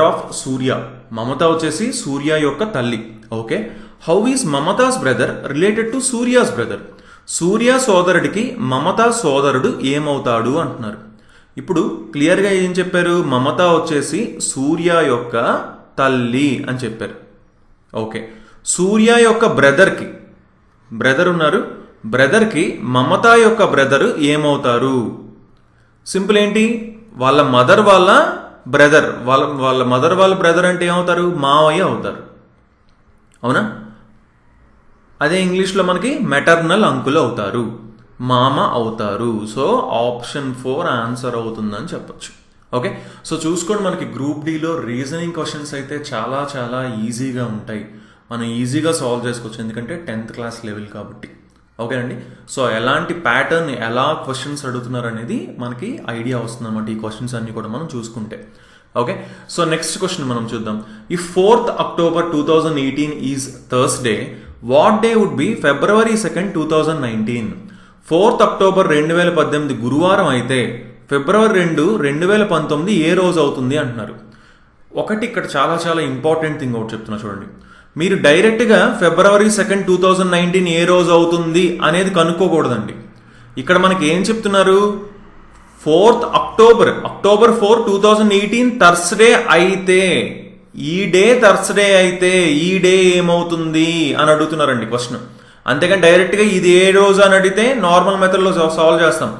Of సూర్య. మమత వచ్చేసి సూర్య యొక్క తల్లి. Okay, how is Mamata's brother related to Surya's brother? Surya సోదరుడికి మమతా సోదరుడు ఏమవుతాడు అంటున్నారు. ఇప్పుడు క్లియర్గా ఏం చెప్పారు? మమత వచ్చేసి సూర్య యొక్క తల్లి అని చెప్పారు. ఓకే, సూర్య యొక్క బ్రదర్ ఉన్నారు, బ్రదర్కి మమత యొక్క బ్రదరు ఏమవుతారు? సింపుల్ ఏంటి, వాళ్ళ మదర్ వాళ్ళ బ్రదర్, వాళ్ళ మదర్ వాళ్ళ బ్రదర్ అంటే ఏమవుతారు? మావయ్య అవుతారు. అవునా? అదే ఇంగ్లీష్లో మనకి మెటర్నల్ అంకుల్ అవుతారు, మామ అవుతారు. సో ఆప్షన్ 4 ఆన్సర్ అవుతుందని చెప్పొచ్చు. ఓకే, సో చూసుకోండి, మనకి గ్రూప్ డిలో రీజనింగ్ క్వశ్చన్స్ అయితే చాలా చాలా ఈజీగా ఉంటాయి. మనం ఈజీగా సాల్వ్ చేసుకోవచ్చు, ఎందుకంటే 10th క్లాస్ లెవెల్ కాబట్టి. ఓకే అండి, సో ఎలాంటి ప్యాటర్న్, ఎలా క్వశ్చన్స్ అడుగుతున్నారు అనేది మనకి ఐడియా వస్తుంది అన్నమాట ఈ క్వశ్చన్స్ అన్ని కూడా మనం చూసుకుంటే. ఓకే, సో నెక్స్ట్ క్వశ్చన్ మనం చూద్దాం. If 4th October 2018 is Thursday, what day would be February 2nd, 2019? 4th October 2018 గురువారం అయితే February 2, 2019 ఏ రోజు అవుతుంది అంటున్నారు. ఒకటి ఇక్కడ చాలా చాలా ఇంపార్టెంట్ థింగ్ ఒకటి చెప్తున్నా చూడండి. మీరు డైరెక్ట్గా February 2nd, 2019 ఏ రోజు అవుతుంది అనేది కనుక్కోకూడదండి. ఇక్కడ మనకి ఏం చెప్తున్నారు? 4th October 4, 2018 థర్స్డే అయితే, ఈ డే థర్స్డే అయితే ఈ డే ఏమవుతుంది అని అడుగుతున్నారండి క్వశ్చన్. అంతేగాని డైరెక్ట్గా ఇది ఏ రోజు అని అడిగితే నార్మల్ మెథడ్లో సాల్వ్ చేస్తాం.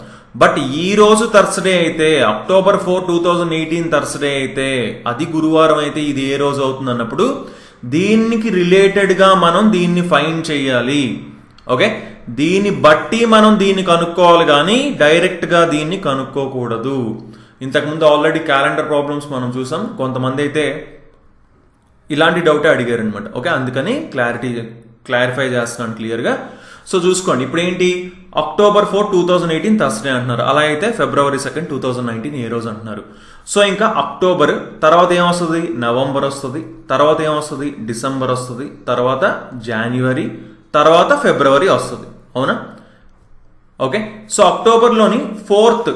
బట్ ఈ రోజు థర్స్డే అయితే, October 4, 2018 థర్స్డే అయితే, అది గురువారం అయితే ఇది ఏ రోజు అవుతుంది అన్నప్పుడు దీనికి రిలేటెడ్గా మనం దీన్ని ఫైండ్ చేయాలి. ఓకే, దీన్ని బట్టి మనం దీన్ని కనుక్కోవాలి, కానీ డైరెక్ట్గా దీన్ని కనుక్కోకూడదు. ఇంతకుముందు ఆల్రెడీ క్యాలెండర్ ప్రాబ్లమ్స్ మనం చూసాం, కొంతమంది అయితే ఇలాంటి డౌటే అడిగారు అనమాట. ఓకే, అందుకని క్లారిఫై చేస్తున్నాను క్లియర్గా. సో చూసుకోండి, ఇప్పుడు ఏంటి, October 4, 2018 థర్స్డే అంటున్నారు. అలా అయితే February 2nd, 2019 ఏ రోజు అంటున్నారు. సో ఇంకా అక్టోబర్ తర్వాత ఏమొస్తుంది? నవంబర్ వస్తుంది, తర్వాత ఏమొస్తుంది? డిసెంబర్ వస్తుంది, తర్వాత జనవరి, తర్వాత ఫిబ్రవరి వస్తుంది. అవునా? ఓకే, సో అక్టోబర్లోని 4th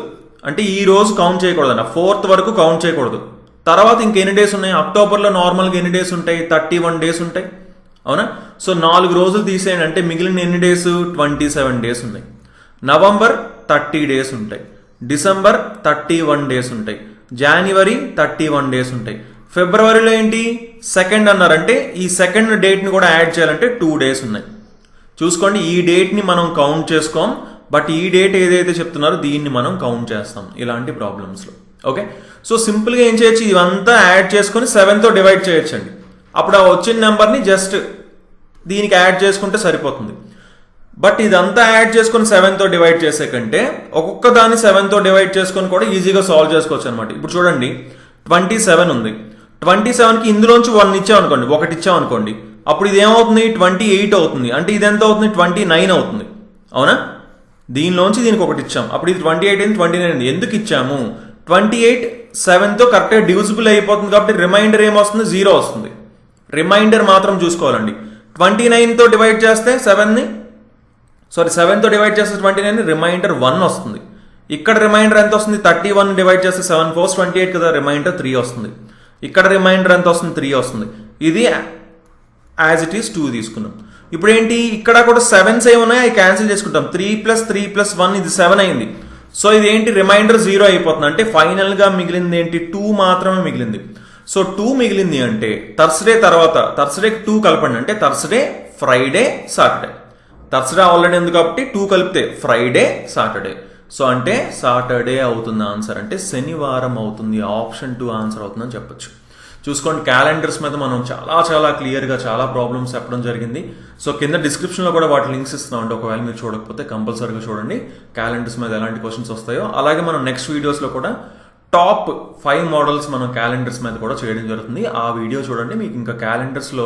అంటే ఈ రోజు కౌంట్ చేయకూడదు అన్న, 4th వరకు కౌంట్ చేయకూడదు. తర్వాత ఇంకెన్ని డేస్ ఉన్నాయి? అక్టోబర్లో నార్మల్గా ఎన్ని డేస్ ఉంటాయి? 31 డేస్ ఉంటాయి. అవునా? సో 4 రోజులు తీసేయండి, అంటే మిగిలిన ఎన్ని డేస్? 27 డేస్ ఉన్నాయి. నవంబర్ 30 డేస్ ఉంటాయి, డిసెంబర్ 31 డేస్ ఉంటాయి, జనవరి 31 డేస్ ఉంటాయి. ఫిబ్రవరిలో ఏంటి? 2nd అన్నారంటే ఈ 2nd డేట్ని కూడా యాడ్ చేయాలంటే 2 డేస్ ఉన్నాయి. చూసుకోండి, ఈ డేట్ని మనం కౌంట్ చేసుకోం, బట్ ఈ డేట్ ఏదైతే చెప్తున్నారో దీన్ని మనం కౌంట్ చేస్తాం ఇలాంటి ప్రాబ్లమ్స్లో. ఓకే, సో సింపుల్గా ఏం చేయొచ్చు? ఇవంతా యాడ్ చేసుకొని 7తో డివైడ్ చేయొచ్చండి. అప్పుడు ఆ వచ్చిన నెంబర్ని జస్ట్ దీనికి యాడ్ చేసుకుంటే సరిపోతుంది. బట్ ఇదంతా యాడ్ చేసుకొని 7తో డివైడ్ చేసే కంటే ఒక్కొక్క దాన్ని 7తో డివైడ్ చేసుకొని కూడా ఈజీగా సాల్వ్ చేసుకోవచ్చు అనమాట. ఇప్పుడు చూడండి, 27 ఉంది. 27కి ఇందులోంచి 1 ఇచ్చామనుకోండి, 1 ఇచ్చామనుకోండి, అప్పుడు ఇది ఏమవుతుంది? 28 అవుతుంది. అంటే ఇది ఎంత అవుతుంది? 29 అవుతుంది. అవునా? దీనిలోంచి దీనికి 1 ఇచ్చాం, అప్పుడు ఇది 28 అయింది, 29 అయింది. ఎందుకు ఇచ్చాము? 28 7తో కరెక్ట్గా డివిజిబుల్ అయిపోతుంది కాబట్టి రిమైండర్ ఏమొస్తుంది? 0 వస్తుంది. రిమైండర్ మాత్రం చూసుకోవాలండి. 29తో డివైడ్ చేస్తే 7తో డివైడ్ చేస్తే 29, రిమైండర్ 1 వస్తుంది. ఇక్కడ రిమైండర్ ఎంత వస్తుంది? 31 డివైడ్ చేస్తే 7 4 28 కదా, రిమైండర్ 3 వస్తుంది. ఇక్కడ రిమైండర్ ఎంత వస్తుంది? 3 వస్తుంది. ఇది యాజ్ ఇట్ ఈస్ 2 తీసుకున్నాం. ఇప్పుడు ఏంటి, ఇక్కడ కూడా 7s ఏమున్నాయి అవి క్యాన్సిల్ చేసుకుంటాం. 3 + 3 + 1 ఇది 7 అయింది. సో ఇది ఏంటి? రిమైండర్ 0 అయిపోతుంది. అంటే ఫైనల్గా మిగిలింది ఏంటి? 2 మాత్రమే మిగిలింది. సో 2 మిగిలింది అంటే థర్స్డే తర్వాత, థర్స్డేకి 2 కలపండి, అంటే Thursday, Friday, Saturday. Thursday already ఉంది కాబట్టి 2 కలిపితే ఫ్రైడే, సాటర్డే. సో అంటే సాటర్డే అవుతుంది ఆన్సర్, అంటే శనివారం అవుతుంది. ఆప్షన్ 2 ఆన్సర్ అవుతుందని చెప్పొచ్చు. చూసుకోండి, క్యాలెండర్స్ మీద మనం చాలా చాలా క్లియర్గా చాలా ప్రాబ్లమ్స్ చెప్పడం జరిగింది. సో కింద డిస్క్రిప్షన్లో కూడా వాటి లింక్స్ ఇస్తున్నాం, అంటే ఒకవేళ మీరు చూడకపోతే కంపల్సరీగా చూడండి క్యాలెండర్స్ మీద ఎలాంటి క్వశ్చన్స్ వస్తాయో. అలాగే మనం నెక్స్ట్ వీడియోస్లో కూడా టాప్ 5 మోడల్స్ మనం క్యాలెండర్స్ మీద కూడా చేయడం జరుగుతుంది. ఆ వీడియో చూడండి, మీకు ఇంకా క్యాలెండర్స్లో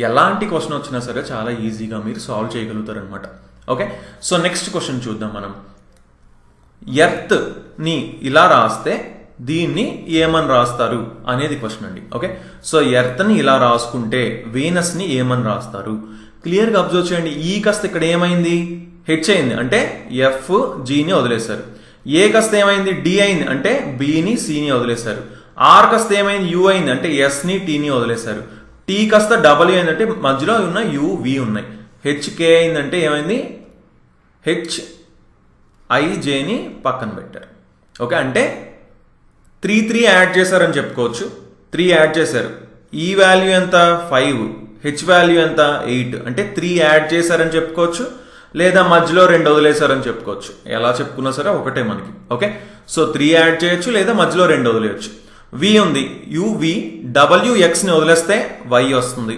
ఎలాంటి క్వశ్చన్ వచ్చినా సరే చాలా ఈజీగా మీరు సాల్వ్ చేయగలుగుతారు అనమాట. ఓకే, సో నెక్స్ట్ క్వశ్చన్ చూద్దాం మనం. ఎర్త్ని ఇలా రాస్తే దీన్ని ఏమని రాస్తారు అనేది క్వశ్చన్ అండి. ఓకే, సో ఎర్త్ని ఇలా రాసుకుంటే వీనస్ని ఏమని రాస్తారు? క్లియర్గా అబ్జర్వ్ చేయండి. ఈ కాస్త ఇక్కడ ఏమైంది? హెచ్ అయింది, అంటే ఎఫ్ జీని వదిలేశారు. ఏ కాస్త ఏమైంది? డి అయింది, అంటే బిని సిని వదిలేశారు. ఆర్ కాస్త ఏమైంది యూ అయింది అంటే ఎస్ని టీని వదిలేశారు. టీ కాస్త డబ్ల్యూ అయిందంటే మధ్యలో ఉన్న యూ వి ఉన్నాయి. హెచ్కే అయిందంటే ఏమైంది హెచ్ఐజేని పక్కన పెట్టారు. ఓకే, అంటే 3 యాడ్ చేశారని చెప్పుకోవచ్చు. 3 యాడ్ చేశారు. ఈ వాల్యూ ఎంత 5, హెచ్ వాల్యూ ఎంత 8, అంటే 3 యాడ్ చేశారని చెప్పుకోవచ్చు, లేదా మధ్యలో 2 వదిలేశారని చెప్పుకోవచ్చు. ఎలా చెప్పుకున్నా సరే ఒకటే మనకి. ఓకే, సో 3 యాడ్ చేయొచ్చు లేదా మధ్యలో 2 వదిలేయచ్చు. వి ఉంది యువి, డబ్ల్యూఎక్స్ని వదిలేస్తే వై వస్తుంది.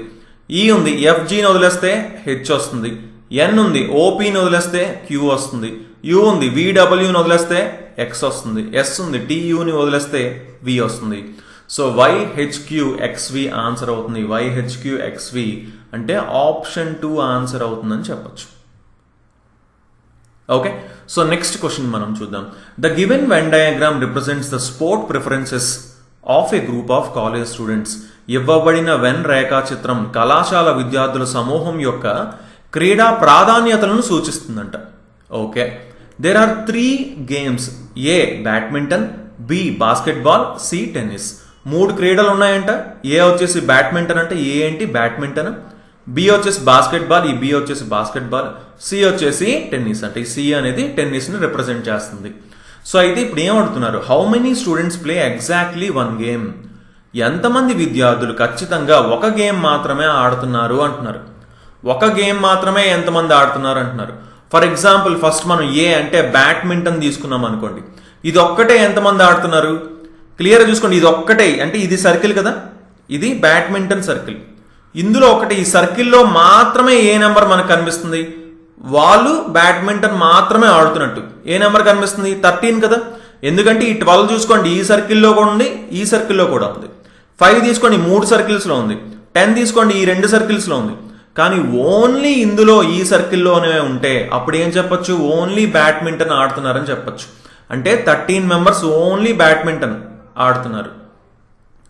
ఈ ఉంది ఎఫ్జీని వదిలేస్తే హెచ్ వస్తుంది. ఎన్ ఉంది ఓపీని వదిలేస్తే క్యూ వస్తుంది. యూ ఉంది విడబ్ల్యూని వదిలేస్తే ఎక్స్ వస్తుంది. ఎస్ ఉంది టీయూని వదిలేస్తే వి వస్తుంది. సో YHQXV ఆన్సర్ అవుతుంది. YHQXV అంటే ఆప్షన్ 2 ఆన్సర్ అవుతుందని చెప్పచ్చు. ఓకే, సో నెక్స్ట్ క్వశ్చన్ మనం చూద్దాం. The given Venn diagram represents the sport preferences of a group of college students. ఇవ్వబడిన వెన్ రేఖాచిత్రం కళాశాల విద్యార్థుల సమూహం యొక్క క్రీడా ప్రాధాన్యతలను సూచిస్తుందంట. Okay, there are 3 games. A badminton, B basketball, C tennis. 3 క్రీడలు ఉన్నాయంట. ఏ వచ్చేసి బ్యాడ్మింటన్ అంటే ఏ ఏంటి బ్యాడ్మింటన్, బి వచ్చేసి బాస్కెట్బాల్, ఈ బి వచ్చేసి బాస్కెట్బాల్, సి వచ్చేసి టెన్నిస్ అంటే ఈ సి అనేది టెన్నిస్ ని రిప్రజెంట్ చేస్తుంది. సో అయితే ఇప్పుడు ఏమడుతున్నారు, how many students play exactly 1 game. ఎంతమంది విద్యార్థులు ఖచ్చితంగా ఒక గేమ్ మాత్రమే ఆడుతున్నారు అంటున్నారు. ఒక గేమ్ మాత్రమే ఎంతమంది ఆడుతున్నారు అంటున్నారు. ఫర్ ఎగ్జాంపుల్ ఫస్ట్ మనం ఏ అంటే బ్యాడ్మింటన్ తీసుకున్నాం అనుకోండి. ఇది ఒక్కటే ఎంతమంది ఆడుతున్నారు క్లియర్గా చూసుకోండి. ఇది ఒక్కటే అంటే ఇది సర్కిల్ కదా, ఇది బ్యాడ్మింటన్ సర్కిల్. ఇందులో ఒకటి ఈ సర్కిల్లో మాత్రమే ఏ నెంబర్ మనకు కనిపిస్తుంది, వాళ్ళు బ్యాడ్మింటన్ మాత్రమే ఆడుతున్నట్టు ఏ నెంబర్ కనిపిస్తుంది 13 కదా. ఎందుకంటే ఈ 12 చూసుకోండి ఈ సర్కిల్లో కూడా ఉంది, ఈ సర్కిల్లో కూడా ఉంది. 5 తీసుకోండి 3 సర్కిల్స్లో ఉంది. 10 తీసుకోండి ఈ 2 సర్కిల్స్లో ఉంది. కానీ ఓన్లీ ఇందులో ఈ సర్కిల్లోనే ఉంటే అప్పుడు ఏం చెప్పొచ్చు, ఓన్లీ బ్యాడ్మింటన్ ఆడుతున్నారని చెప్పొచ్చు. అంటే 13 మెంబర్స్ ఓన్లీ బ్యాడ్మింటన్ ఆడుతున్నారు.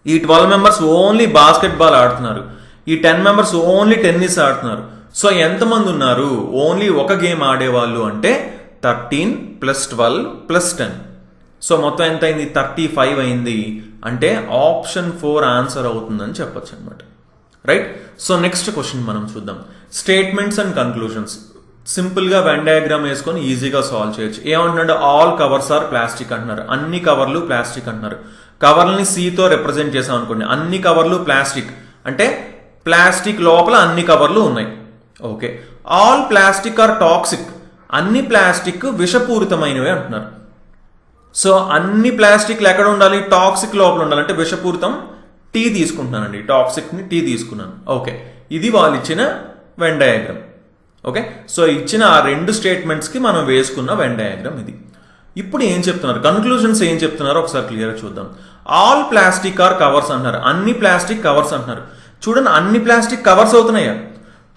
ఈ 12 మెంబర్స్ ఓన్లీ బాస్కెట్బాల్ ఆడుతున్నారు. ఈ 10 మెంబర్స్ ఓన్లీ టెన్నిస్ ఆడుతున్నారు. సో ఎంతమంది ఉన్నారు ఓన్లీ ఒక గేమ్ ఆడేవాళ్ళు అంటే 13 + 12 + 10. సో మొత్తం ఎంత అయింది 35 అయింది. అంటే ఆప్షన్ 4 ఆన్సర్ అవుతుందని చెప్పొచ్చు అనమాట. రైట్. సో నెక్స్ట్ క్వశ్చన్ మనం చూద్దాం. Statements and conclusions. సింపుల్ గా వెన్ డయాగ్రామ్ వేసుకొని ఈజీగా సాల్వ్ చేయొచ్చు. ఏమంటున్నాడు, ఆల్ కవర్స్ ఆర్ ప్లాస్టిక్ అంటున్నారు. అన్ని కవర్లు ప్లాస్టిక్ అంటున్నారు. కవర్లని సితో రిప్రజెంట్ చేసాం అనుకోండి. అన్ని కవర్లు ప్లాస్టిక్ అంటే ప్లాస్టిక్ లోపల అన్ని కవర్లు ఉన్నాయి. Okay, all plastic are toxic. అన్ని ప్లాస్టిక్ విషపూరితమైనవి అంటున్నారు. సో అన్ని ప్లాస్టిక్లు ఎక్కడ ఉండాలి, టాక్సిక్ లోపల ఉండాలి. అంటే విషపూరితం టీ తీసుకుంటున్నానండి, టాక్సిక్ ని టీ తీసుకున్నాను. ఓకే, ఇది వాళ్ళు ఇచ్చిన వెన్ డయాగ్రామ్. ఓకే, సో ఇచ్చిన ఆ 2 స్టేట్మెంట్స్ కి మనం వేసుకున్న వెన్ డయాగ్రామ్ ఇది. ఇప్పుడు ఏం చెప్తున్నారు, కన్క్లూజన్స్ ఏం చెప్తున్నారో ఒకసారి క్లియర్ చూద్దాం. ఆల్ ప్లాస్టిక్ ఆర్ కవర్స్ అంటున్నారు. అన్ని ప్లాస్టిక్ కవర్స్ అంటున్నారు. చూడండి, అన్ని ప్లాస్టిక్ కవర్స్ అవుతున్నాయా,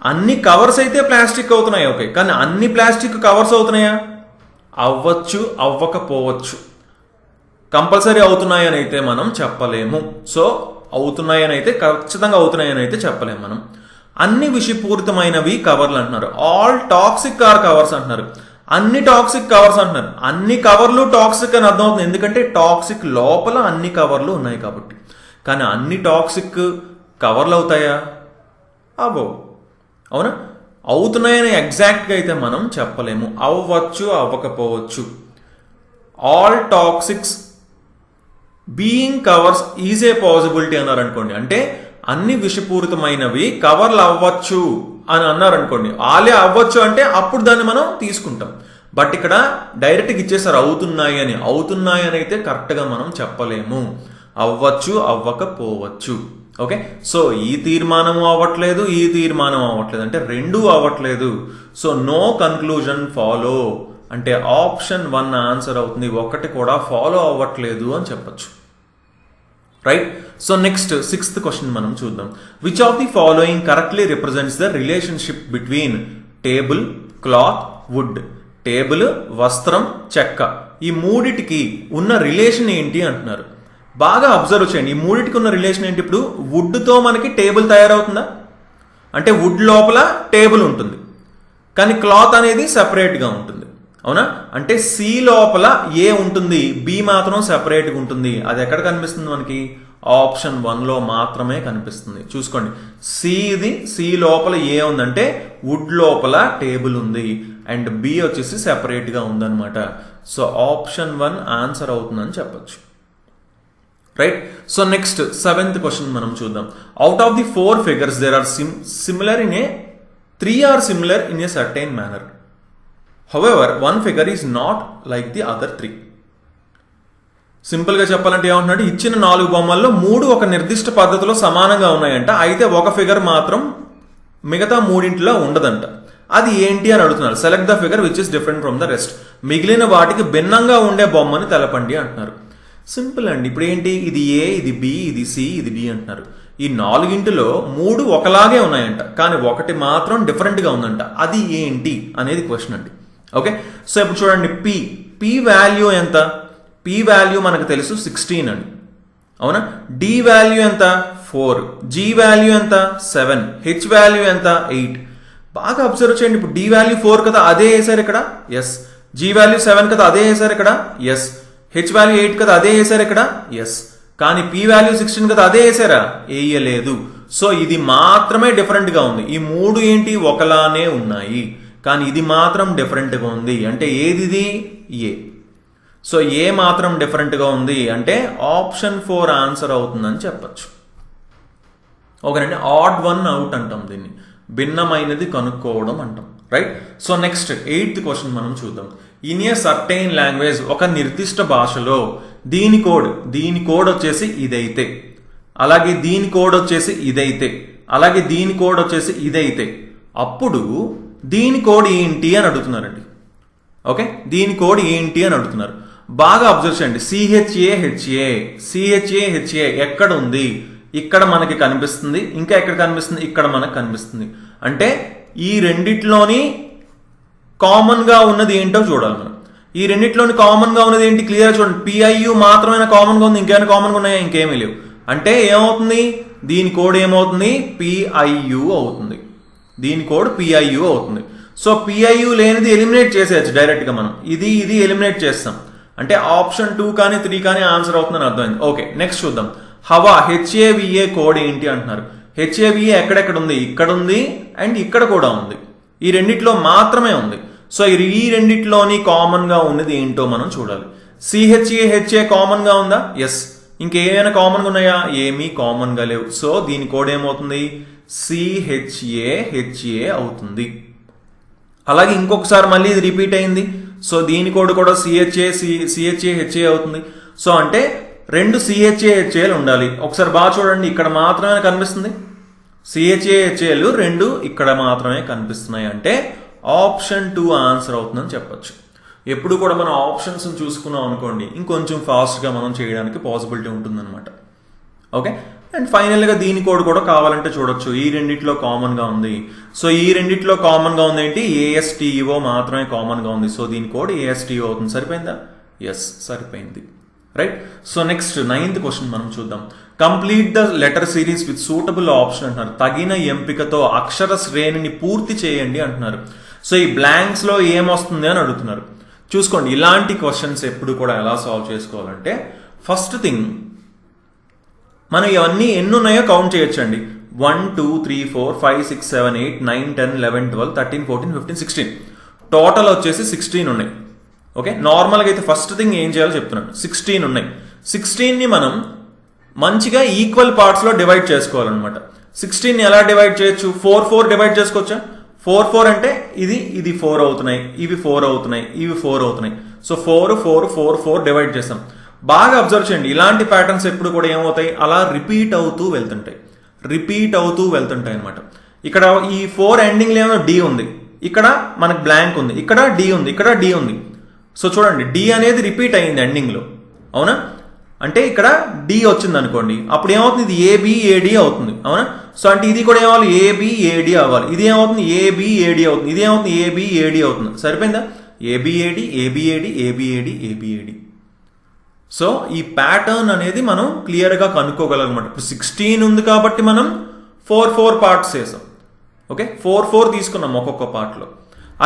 అన్ని కవర్స్ అయితే ప్లాస్టిక్ అవుతున్నాయి. ఓకే, కానీ అన్ని ప్లాస్టిక్ కవర్స్ అవుతున్నాయా, అవ్వచ్చు అవ్వకపోవచ్చు. కంపల్సరీ అవుతున్నాయని అయితే మనం చెప్పలేము. సో అవుతున్నాయని అయితే ఖచ్చితంగా అవుతున్నాయని అయితే చెప్పలేము మనం. అన్ని విషపూరితమైనవి కవర్లు అంటున్నారు. ఆల్ టాక్సిక్ ఆర్ కవర్స్ అంటున్నారు. అన్ని టాక్సిక్ కవర్స్ అంటున్నారు. అన్ని కవర్లు టాక్సిక్ అని అర్థమవుతుంది, ఎందుకంటే టాక్సిక్ లోపల అన్ని కవర్లు ఉన్నాయి కాబట్టి. కానీ అన్ని టాక్సిక్ కవర్లు అవుతాయా, అవ్వవు. అవునా, అవుతున్నాయని ఎగ్జాక్ట్గా అయితే మనం చెప్పలేము. అవ్వచ్చు అవ్వకపోవచ్చు. All toxics being covers is a possibility అన్నారు అనుకోండి. అంటే అన్ని విషపూరితమైనవి కవర్లు అవ్వచ్చు అని అన్నారు అనుకోండి. ఆలే అవ్వచ్చు అంటే అప్పుడు దాన్ని మనం తీసుకుంటాం. బట్ ఇక్కడ డైరెక్ట్గా ఇచ్చేసారు అవుతున్నాయి అని. అవుతున్నాయి అని అయితే కరెక్ట్గా మనం చెప్పలేము. అవ్వచ్చు అవ్వకపోవచ్చు. ఓకే, సో ఈ తీర్మానం అవ్వట్లేదు, ఈ తీర్మానం అవ్వట్లేదు, అంటే 2 అవ్వట్లేదు. సో నో కన్క్లూజన్ ఫాలో అంటే ఆప్షన్ 1 ఆన్సర్ అవుతుంది. 1 కూడా ఫాలో అవ్వట్లేదు అని చెప్పచ్చు. Right. So next 6th question మనం చూద్దాం. Which of the following correctly represents the relationship between table, cloth, wood. Table, వస్త్రం, చెక్క, ఈ మూడిటికి ఉన్న రిలేషన్ ఏంటి అంటున్నారు. బాగా అబ్జర్వ్ చేయండి, ఈ మూడిటికి ఉన్న రిలేషన్ ఏంటి. ఇప్పుడు వుడ్తో మనకి టేబుల్ తయారవుతుందా, అంటే వుడ్ లోపల టేబుల్ ఉంటుంది, కానీ క్లాత్ అనేది సెపరేట్గా ఉంటుంది. అవునా? అంటే సి లోపల ఏ ఉంటుంది, బి మాత్రం సెపరేట్గా ఉంటుంది. అది ఎక్కడ కనిపిస్తుంది మనకి? ఆప్షన్ 1లో మాత్రమే కనిపిస్తుంది. చూసుకోండి, సి లోపల ఏ ఉందంటే వుడ్ లోపల టేబుల్ ఉంది, అండ్ బి వచ్చేసి సెపరేట్గా ఉందన్నమాట. సో ఆప్షన్ 1 ఆన్సర్ అవుతుందని చెప్పొచ్చు. Right. So next 7th question మనం చూద్దాం. Out of the 4 figures there are similar in a 3 are similar in a certain manner. However, one figure is not like the other 3. Simple గా చెప్పాలంటే ఏమంటున్నాడు, ఇచ్చిన 4 బొమ్మల్లో 3 ఒక నిర్దిష్ట పద్ధతిలో సమానంగా ఉన్నాయంట, అయితే ఒక ఫిగర్ మాత్రం మిగతా 3 ఉండదంట. అది ఏంటి అని అడుగుతున్నారు. Select the figure which is different from the rest. మిగిలిన వాటికి భిన్నంగా ఉండే బొమ్మని తెలపండి అంటున్నారు. సింపుల్ అండి. ఇప్పుడు ఏంటి, ఇది ఏ, ఇది బి, ఇది సి, ఇది డి అంటున్నారు. ఈ 4 3 ఒకలాగే ఉన్నాయంట, కానీ ఒకటి మాత్రం డిఫరెంట్ గా ఉందంట. అది ఏంటి అనేది క్వశ్చన్ అండి. ఓకే, సో ఇప్పుడు చూడండి, పి వాల్యూ ఎంత? పి వాల్యూ మనకు తెలుసు 16 అండి, అవునా? డి వాల్యూ ఎంత? 4. జి వాల్యూ ఎంత? 7. హెచ్ వాల్యూ ఎంత? 8. బాగా అబ్జర్వ్ చేయండి. ఇప్పుడు డి వాల్యూ 4 కదా, అదే వేసారు ఇక్కడ, ఎస్. జి వాల్యూ 7 కదా, అదే వేసారు ఇక్కడ, ఎస్. హెచ్ వాల్యూ 8 కదా, అదే వేసారు ఇక్కడ, ఎస్. కానీ పి వాల్యూ 16 కదా, అదే వేసారా? వేయలేదు. సో ఇది మాత్రమే డిఫరెంట్ గా ఉంది. ఈ 3 ఏంటి, ఒకలానే ఉన్నాయి, కానీ ఇది మాత్రం డిఫరెంట్ గా ఉంది. అంటే ఏది? ఇది ఏ. సో ఏ మాత్రం డిఫరెంట్ గా ఉంది అంటే ఆప్షన్ 4 ఆన్సర్ అవుతుందని చెప్పచ్చు. ఓకేనండి, ఆడ్ 1 అవుట్ అంటాం దీన్ని, భిన్నమైనది కనుక్కోవడం అంటాం. Right. So next 8th question మనం చూద్దాం. ఇన్ ఏ సర్టైన్ లాంగ్వేజ్, ఒక నిర్దిష్ట భాషలో దీని కోడ్ వచ్చేసి ఇదైతే, అలాగే దీని కోడ్ వచ్చేసి ఇదైతే, అలాగే దీని కోడ్ వచ్చేసి ఇదైతే, అప్పుడు దీని కోడ్ ఏంటి అని అడుగుతున్నారండి. ఓకే, దీని కోడ్ ఏంటి అని అడుగుతున్నారు. బాగా అబ్జర్వ్ చేయండి. సిహెచ్ఏ ఎక్కడ ఉంది? ఇక్కడ మనకి కనిపిస్తుంది. ఇంకా ఎక్కడ కనిపిస్తుంది? ఇక్కడ మనకు కనిపిస్తుంది. అంటే ఈ రెండిట్లోని కామన్ గా ఉన్నది ఏంటో చూడాలి మనం. ఈ రెండిట్లోని కామన్ గా ఉన్నది ఏంటి? క్లియర్ చూడండి. పిఐయు మాత్రమే కామన్ గా ఉంది, ఇంకేమైనా కామన్ గా ఉన్నాయా? ఇంకేమీ లేవు. అంటే ఏమవుతుంది, దీని కోడ్ ఏమవుతుంది? పిఐయు అవుతుంది. దీని కోడ్ పిఐయు అవుతుంది. సో పిఐయు లేనిది ఎలిమినేట్ చేసేయచ్చు డైరెక్ట్ గా మనం. ఇది ఎలిమినేట్ చేస్తాం. అంటే ఆప్షన్ 2 కానీ 3 కానీ ఆన్సర్ అవుతుందని అర్థమైంది. ఓకే, నెక్స్ట్ చూద్దాం. హవా హెచ్ఏవిఏ కోడ్ ఏంటి అంటున్నారు. హెచ్ఏవిఏ ఎక్కడెక్కడ ఉంది? ఇక్కడ ఉంది, అండ్ ఇక్కడ కూడా ఉంది. ఈ రెండిట్లో మాత్రమే ఉంది. సో ఈ రెండిట్లోని కామన్ గా ఉన్నది ఏంటో మనం చూడాలి. హెచ్ఏ కామన్ గా ఉందా? ఎస్. ఇంకేమైనా కామన్ గా ఉన్నాయా? ఏమీ కామన్ గా లేవు. సో దీని కోడ్ ఏమవుతుంది? హెచ్ఏ అవుతుంది. అలాగే ఇంకొకసారి మళ్ళీ ఇది రిపీట్ అయింది. సో దీని కోడ్ కూడా హెచ్ఏ అవుతుంది. సో అంటే 2 హెచ్ఏలు ఉండాలి. ఒకసారి బాగా చూడండి, ఇక్కడ మాత్రమే కనిపిస్తుంది. హెచ్ఏలు 2 ఇక్కడ మాత్రమే కనిపిస్తున్నాయి. అంటే ఆప్షన్ 2 ఆన్సర్ అవుతుందని చెప్పొచ్చు. ఎప్పుడు కూడా మనం ఆప్షన్స్ చూసుకున్నాం అనుకోండి, ఇంకొంచెం ఫాస్ట్ గా మనం చేయడానికి పాసిబిలిటీ ఉంటుందన్నమాట. ఓకే, అండ్ ఫైనల్ గా దీని కోడ్ కూడా కావాలంటే చూడొచ్చు. ఈ రెండిట్లో కామన్ గా ఉంది. సో ఈ రెండిట్లో కామన్ గా ఉంది ఏంటి? ఏఎస్టీఓ మాత్రమే కామన్ గా ఉంది. సో దీని కోడ్ ఏఎస్టీఓ అవుతుంది. సరిపోయిందా? ఎస్, సరిపోయింది. Right. So next 9th question మనం చూద్దాం. Complete the letter series with suitable option అంటున్నారు. తగిన ఎంపికతో అక్షర శ్రేణిని పూర్తి చేయండి అంటున్నారు. సో ఈ బ్లాంక్స్ లో ఏమొస్తుంది అని అడుగుతున్నారు. చూసుకోండి, ఇలాంటి క్వశ్చన్స్ ఎప్పుడు కూడా ఎలా సాల్వ్ చేసుకోవాలంటే, ఫస్ట్ థింగ్ మనం ఇవన్నీ ఎన్ని ఉన్నాయో కౌంట్ చేయొచ్చండి. 1 2 3 4 5 6 7 8 9 10 11 12 13 14 15 16 టోటల్ వచ్చేసి 16 ఉన్నాయి. ఓకే, నార్మల్గా అయితే ఫస్ట్ థింగ్ ఏం చేయాలో చెప్తున్నాను. 16 ఉన్నాయి. 16ని మనం మంచిగా ఈక్వల్ పార్ట్స్ లో డివైడ్ చేసుకోవాలన్నమాట. 16ని ఎలా డివైడ్ చేయొచ్చు? 4 డివైడ్ చేసుకోవచ్చా? 4 అంటే ఇది 4 అవుతున్నాయి, ఇవి 4 అవుతున్నాయి, ఇవి 4 అవుతున్నాయి. సో 4 డివైడ్ చేస్తాం. బాగా అబ్జర్వ్ చేయండి, ఇలాంటి ప్యాటర్న్స్ ఎప్పుడు కూడా ఏమవుతాయి? అలా రిపీట్ అవుతూ వెళ్తుంటాయి అనమాట. ఇక్కడ ఈ 4 ఎండింగ్ లో డి ఉంది, ఇక్కడ మనకు బ్లాంక్ ఉంది, ఇక్కడ డి ఉంది, ఇక్కడ డి ఉంది. సో చూడండి, డి అనేది రిపీట్ అయింది ఎండింగ్ లో, అవునా? అంటే ఇక్కడ డి వచ్చింది అనుకోండి, అప్పుడు ఏమవుతుంది? ఇది ఏబిఏడి అవుతుంది, అవునా? సో అంటే ఇది కూడా ఏమవ్వాలి? ఏబిఏడి అవ్వాలి. ఇది ఏమవుతుంది? ఏబిఏడి అవుతుంది. ఇది ఏమవుతుంది? ఏబిఏడి అవుతుంది. సరిపోయిందా? ఏబిఏడి. సో ఈ ప్యాటర్న్ అనేది మనం క్లియర్ గా కనుక్కోగలనమాట. ఇప్పుడు 16 ఉంది కాబట్టి మనం 4 పార్ట్స్ చేసాం. ఓకే, 4 తీసుకున్నాం ఒక్కొక్క పార్ట్ లో.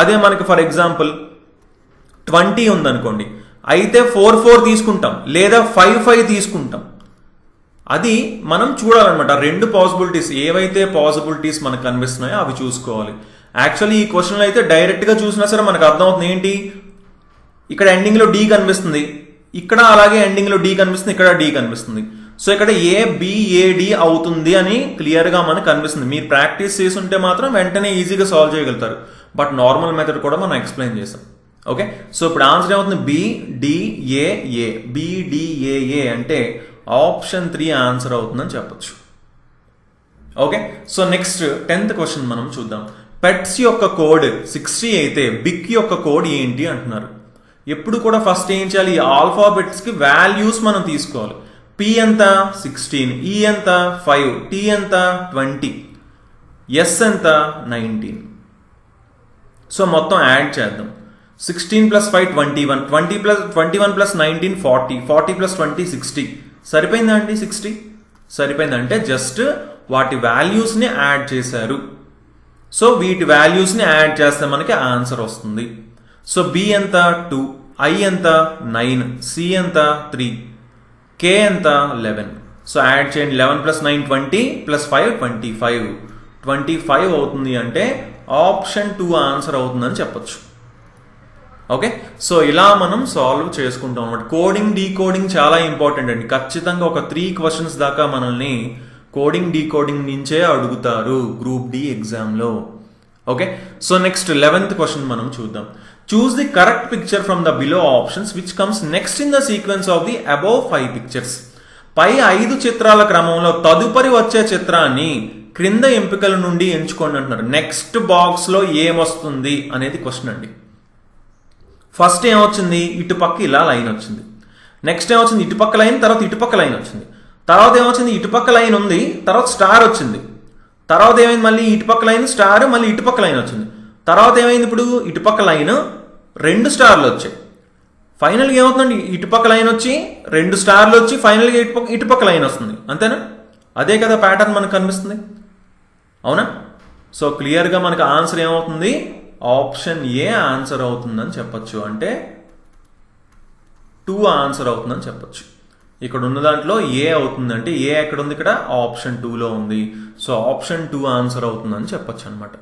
అదే మనకి ఫర్ ఎగ్జాంపుల్ 20 ఉందనుకోండి, అయితే 4 తీసుకుంటాం లేదా 5 తీసుకుంటాం. అది మనం చూడాలన్నమాట. రెండు పాసిబిలిటీస్ ఏవైతే పాసిబిలిటీస్ మనకు కనిపిస్తున్నాయో అవి చూసుకోవాలి. యాక్చువల్లీ ఈ క్వశ్చన్లో అయితే డైరెక్ట్గా చూసినా సరే మనకు అర్థమవుతుంది ఏంటి, ఇక్కడ ఎండింగ్లో డి కనిపిస్తుంది, ఇక్కడ అలాగే ఎండింగ్లో డి కనిపిస్తుంది, ఇక్కడ డి కనిపిస్తుంది. సో ఇక్కడ ఏబిఏడి అవుతుంది అని క్లియర్గా మనకు కనిపిస్తుంది. మీరు ప్రాక్టీస్ చేసి ఉంటే మాత్రం వెంటనే ఈజీగా సాల్వ్ చేయగలుగుతారు. బట్ నార్మల్ మెథడ్ కూడా మనం ఎక్స్ప్లెయిన్ చేసాం. ఓకే, సో ఇప్పుడు ఆన్సర్ ఏమవుతుంది, బిడిఏఏ. బిడిఏఏ అంటే ఆప్షన్ 3 ఆన్సర్ అవుతుందని చెప్పొచ్చు. Okay, so next 10th question మనం చూద్దాం. పెట్స్ యొక్క కోడ్ 60 అయితే బిగ్ యొక్క కోడ్ ఏంటి అంటున్నారు. ఎప్పుడు కూడా ఫస్ట్ ఏం చేయాలి, ఈ ఆల్ఫాబెట్స్కి వాల్యూస్ మనం తీసుకోవాలి. పి ఎంత 16, ఈ ఎంత 5, టీ ఎంత 20, ఎస్ ఎంత 19. సో మొత్తం యాడ్ చేద్దాం. 16 + 5 21, 21 + 19 40, 40 + 20 60. సరిపోయిందా అండి? 60 సరిపోయిందంటే జస్ట్ వాటి వాల్యూస్ని యాడ్ చేశారు. సో వీటి వాల్యూస్ని యాడ్ చేస్తే మనకి ఆన్సర్ వస్తుంది. సో బి ఎంత 2, ఐ ఎంత 9, సి ఎంత 3, కే ఎంత 11. సో యాడ్ చేయండి. 11 + 9 20 + 5 25. 25 అవుతుంది అంటే ఆప్షన్ 2 ఆన్సర్ అవుతుందని చెప్పొచ్చు. ఓకే, సో ఇలా మనం సాల్వ్ చేసుకుంటాం అన్నమాట. కోడింగ్ డీకోడింగ్ చాలా ఇంపార్టెంట్ అండి. ఖచ్చితంగా ఒక 3 క్వశ్చన్స్ దాకా మనల్ని కోడింగ్ డీకోడింగ్ నుంచే అడుగుతారు గ్రూప్ డి ఎగ్జామ్లో. Okay, so next 11th question మనం చూద్దాం. Choose the correct picture from the below options which comes next in the sequence of the above 5 pictures. పై 5 చిత్రాల క్రమంలో తదుపరి వచ్చే చిత్రాన్ని క్రింద ఎంపికల నుండి ఎంచుకోండి అంటున్నారు. నెక్స్ట్ బాక్స్లో ఏమొస్తుంది అనేది క్వశ్చన్ అండి. ఫస్ట్ ఏమొచ్చింది, ఇటుపక్క ఇలా లైన్ వచ్చింది. నెక్స్ట్ ఏమొచ్చింది, ఇటుపక్క లైన్, తర్వాత ఇటుపక్క లైన్ వచ్చింది. తర్వాత ఏమొచ్చింది, ఇటుపక్క లైన్ ఉంది, తర్వాత స్టార్ వచ్చింది. తర్వాత ఏమైంది, మళ్ళీ ఇటుపక్క లైన్ స్టార్, మళ్ళీ ఇటుపక్క లైన్ వచ్చింది. తర్వాత ఏమైంది, ఇప్పుడు ఇటుపక్క లైన్ 2 స్టార్లు వచ్చాయి. ఫైనల్గా ఏమవుతుందండి, ఇటుపక్క లైన్ వచ్చి 2 స్టార్లు వచ్చి ఫైనల్గా ఇటుపక్క లైన్ వస్తుంది. అంతేనా? అదే కదా ప్యాటర్న్ మనకు కనిపిస్తుంది. అవునా? సో క్లియర్గా మనకు ఆన్సర్ ఏమవుతుంది, ఆప్షన్ ఏ ఆన్సర్ అవుతుందని చెప్పచ్చు. అంటే 2 ఆన్సర్ అవుతుందని చెప్పచ్చు. ఇక్కడ ఉన్న దాంట్లో ఏ అవుతుందంటే ఏ ఎక్కడ ఉంది, ఇక్కడ ఆప్షన్ 2లో ఉంది. సో ఆప్షన్ 2 ఆన్సర్ అవుతుందని చెప్పచ్చు అనమాట.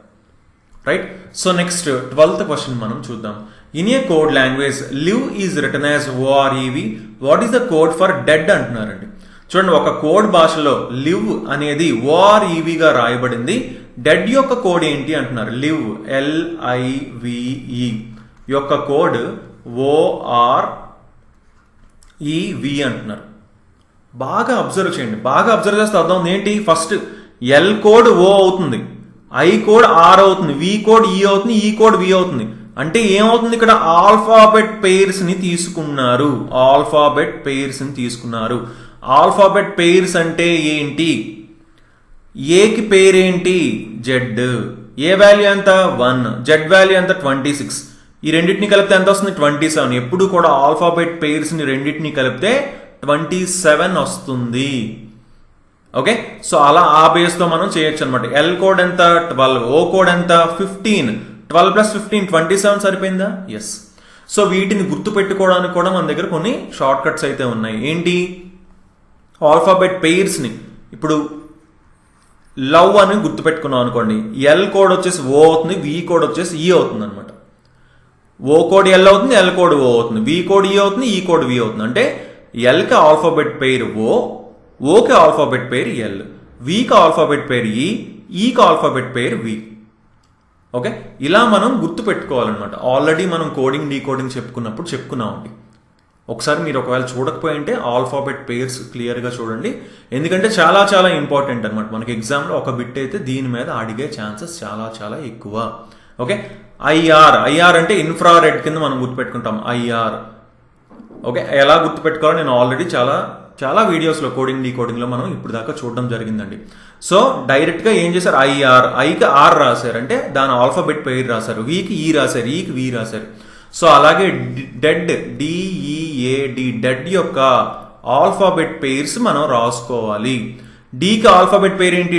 Right, so next 12th question మనం చూద్దాం. In a code language live is written as OREV. What is the code for dead అంటున్నారండి. చూడండి, ఒక కోడ్ భాషలో లివ్ అనేది ఓఆర్ఈవిగా రాయబడింది. డెడ్ యొక్క కోడ్ ఏంటి అంటున్నారు. లివ్ LIVE యొక్క కోడ్ OREV అంటున్నారు. బాగా అబ్జర్వ్ చేయండి. బాగా అబ్జర్వ్ చేస్తే అర్థం ఏంటి, ఫస్ట్ ఎల్ కోడ్ ఓ అవుతుంది, ఐ కోడ్ ఆర్ అవుతుంది, వి కోడ్ ఈ అవుతుంది, ఈ కోడ్ వి అవుతుంది. అంటే ఏమవుతుంది, ఇక్కడ ఆల్ఫాబెట్ పెయిర్స్ ని తీసుకున్నారు. ఆల్ఫాబెట్ పెయిర్స్ ని తీసుకున్నారు. ఆల్ఫాబెట్ పెయిర్స్ అంటే ఏంటి, ఏకి పేరేంటి జెడ్, ఏ వాల్యూ ఎంత 1, జెడ్ వాల్యూ ఎంత 26. ఈ రెండింటిని కలిపితే ఎంత వస్తుంది 27. ఎప్పుడు కూడా ఆల్ఫాబెట్ పెయిర్స్ ని రెండింటిని కలిపితే 27 వస్తుంది. ఓకే, సో అలా ఆ బేస్ తో మనం చేయొచ్చు అనమాట. ఎల్ కోడ్ ఎంత 12, ఓ కోడ్ ఎంత 15, 12 + 15 27 సరిపోయిందా? ఎస్. సో వీటిని గుర్తు పెట్టుకోవడానికి కూడా మన దగ్గర కొన్ని షార్ట్ కట్స్ అయితే ఉన్నాయి. ఏంటి, ఆల్ఫాబెట్ పెయిర్స్ ని ఇప్పుడు లవ్ అని గుర్తుపెట్టుకున్నాం అనుకోండి, ఎల్ కోడ్ వచ్చేసి ఓ అవుతుంది, వి కోడ్ వచ్చేసి ఈ అవుతుంది అనమాట. ఓ కోడ్ ఎల్ అవుతుంది, ఎల్ కోడ్ ఓ అవుతుంది, వి కోడ్ ఈ అవుతుంది, ఈ కోడ్ వి అవుతుంది. అంటే ఎల్కి ఆల్ఫాబెట్ పెయిర్ ఓకి ఆల్ఫాబెట్ పెయిర్ ఎల్, వికి ఆల్ఫాబెట్ పెయిర్ ఈకి ఆల్ఫాబెట్ పెయిర్ వి. ఓకే, ఇలా మనం గుర్తు పెట్టుకోవాలన్నమాట. ఆల్రెడీ మనం కోడింగ్ డీకోడింగ్ చెప్పుకున్నామండి. ఒకసారి మీరు ఒకవేళ చూడకపోయింటే ఆల్ఫాబెట్ పెయిర్స్ క్లియర్గా చూడండి. ఎందుకంటే చాలా చాలా ఇంపార్టెంట్ అనమాట. మనకి ఎగ్జామ్లో ఒక బిట్ అయితే దీని మీద అడిగే ఛాన్సెస్ చాలా చాలా ఎక్కువ. ఓకే, ఐఆర్ అంటే ఇన్ఫ్రారెడ్ కింద మనం గుర్తుపెట్టుకుంటాం. ఐఆర్ ఓకే, ఎలా గుర్తుపెట్టుకోవాలో నేను ఆల్రెడీ చాలా వీడియోస్లో కోడింగ్ డీకోడింగ్లో మనం ఇప్పుడు దాకా చూడడం జరిగిందండి. సో డైరెక్ట్గా ఏం చేశారు, ఐకి ఆర్ రాశారు అంటే దాని ఆల్ఫాబెట్ పెయిర్ రాశారు, వికి ఈ రాశారు, ఈకి వి రాశారు. సో అలాగే డెడ్ DEAD డెడ్ యొక్క ఆల్ఫాబెట్ పెయిర్స్ మనం రాసుకోవాలి. డీకి ఆల్ఫాబెట్ పెయిర్ ఏంటి,